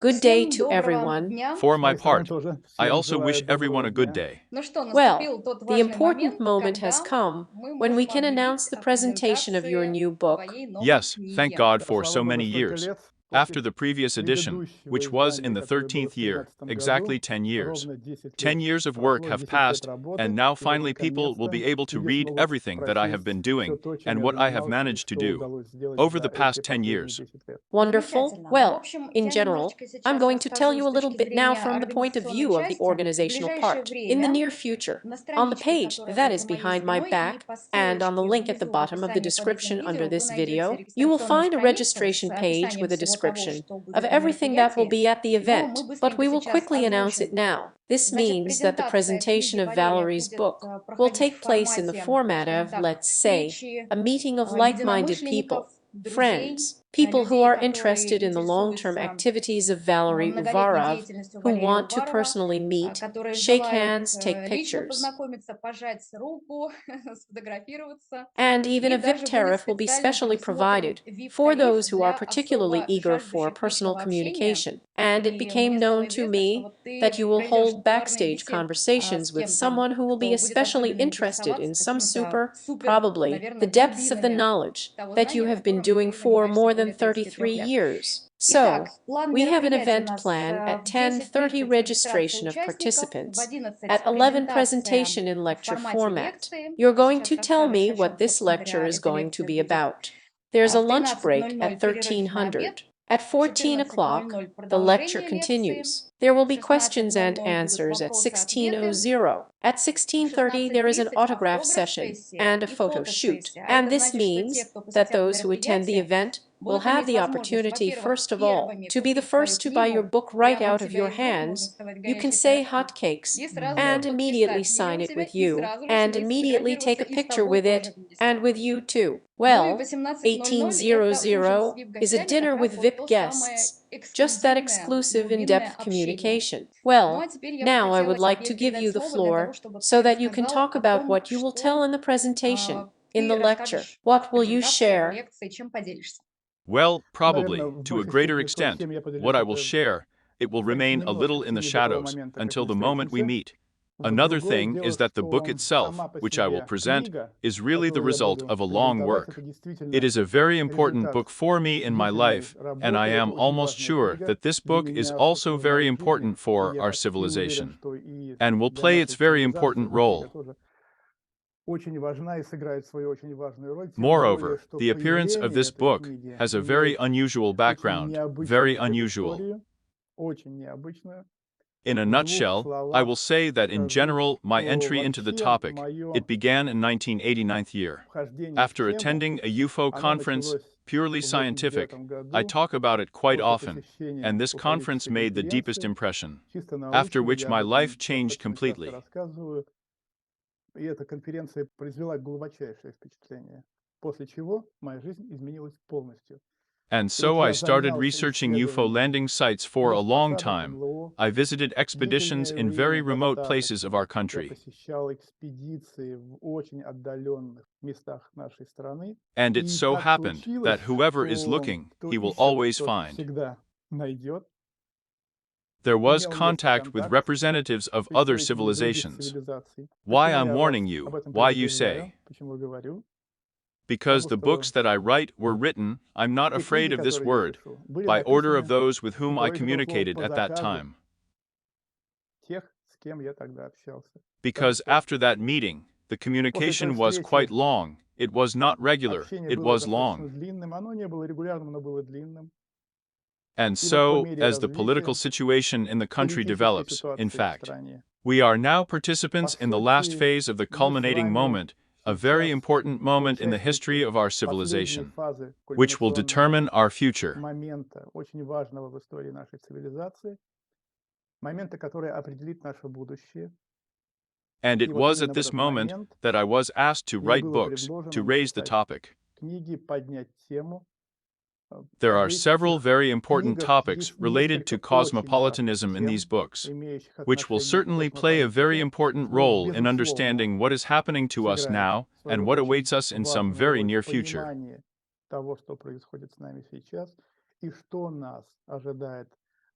Good day to everyone. For my part, I also wish everyone a good day. Well, the important moment has come when we can announce the presentation of your new book. Yes, thank God for so many years. After the previous edition, which was in the 13th year, exactly 10 years. 10 years of work have passed, and now finally people will be able to read everything that I have been doing and what I have managed to do over the past 10 years. Wonderful. Well, in general, I'm going to tell you a little bit now from the point of view of the organizational part. In the near future, on the page that is behind my back, and on the link at the bottom of the description under this video, you will find a registration page with a description of everything that will be at the event, but we will quickly announce it now. This means that the presentation of Valery's book will take place in the format of, let's say, a meeting of like-minded people. Friends, people who are interested in the long-term activities of Valery Uvarov, who want to personally meet, shake hands, take pictures. And even a VIP tariff will be specially provided for those who are particularly eager for personal communication. And it became known to me that you will hold backstage conversations with someone who will be especially interested in some probably, the depths of the knowledge that you have been doing for more than 33 years. So, we have an event plan at 10:30 registration of participants, at 11 presentation in lecture format. You're going to tell me what this lecture is going to be about. There's a lunch break at 1300. At 14 o'clock, the lecture continues. There will be questions and answers at 16:00. At 16:30, there is an autograph session and a photo shoot. And this means that those who attend the event will have the opportunity, first of all, to be the first to buy your book right out of your hands. You can say hotcakes and immediately sign it with you, and immediately take a picture with it, and with you too. Well, 1800 is a dinner with VIP guests, just that exclusive in-depth communication. Well, now I would like to give you the floor so that you can talk about what you will tell in the presentation, in the lecture. What will you share? Well, probably, to a greater extent, what I will share, it will remain a little in the shadows until the moment we meet. Another thing is that the book itself, which I will present, is really the result of a long work. It is a very important book for me in my life, and I am almost sure that this book is also very important for our civilization, and will play its very important role. Moreover, the appearance of this book has a very unusual background, very unusual. In a nutshell, I will say that in general, my entry into the topic, it began in 1989 year. After attending a UFO conference, purely scientific, I talk about it quite often, and this conference made the deepest impression, after which my life changed completely. И эта конференция произвела глубочайшее впечатление, после чего моя жизнь изменилась полностью. And so I started researching UFO landing sites for a long time. I visited expeditions in very remote places of our country. And it so happened that whoever is looking, he will always find. There was contact with representatives of other civilizations. Why I'm warning you, why you say? Because the books that I write were written, I'm not afraid of this word, by order of those with whom I communicated at that time. Because after that meeting, the communication was quite long. It was not regular, it was long. And so, as the political situation in the country develops, in fact, we are now participants in the last phase of the culminating moment, a very important moment in the history of our civilization, which will determine our future. And it was at this moment that I was asked to write books, to raise the topic. There are several very important topics related to cosmopolitanism in these books, which will certainly play a very important role in understanding what is happening to us now and what awaits us in some very near future.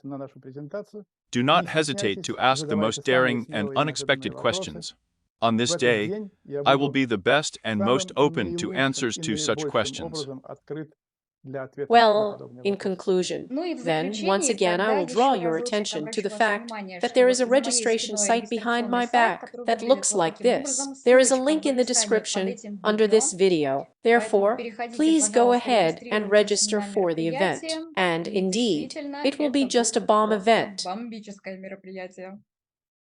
откликнуться на нашу презентацию. Do Не not hesitate стесняйтесь, to ask the задавайте most самые daring and смелые и unexpected неожиданные вопросы. questions. On В this этот day, день я I will буду be the best and most самым open to наилучшим answers и to such наибольшим questions. образом открыт для ответов на Well, подобные in вопросы. conclusion, Ну и в then, once заключении again, I тогда will draw еще your разочек attention to обращу the ваше fact внимание, that что there is вот a за моей registration спиной site behind регистрационный my сайт, back который that выглядит looks вот like таким this. образом. There is a Ссылочка link in the вырезаемая под description этим under this видео. video. Поэтому Therefore, переходите, please go пожалуйста, ahead and регистрируйтесь register на for the event. мероприятие. And И indeed, действительно, it will be это just a будет bomb просто event. бомбическое мероприятие.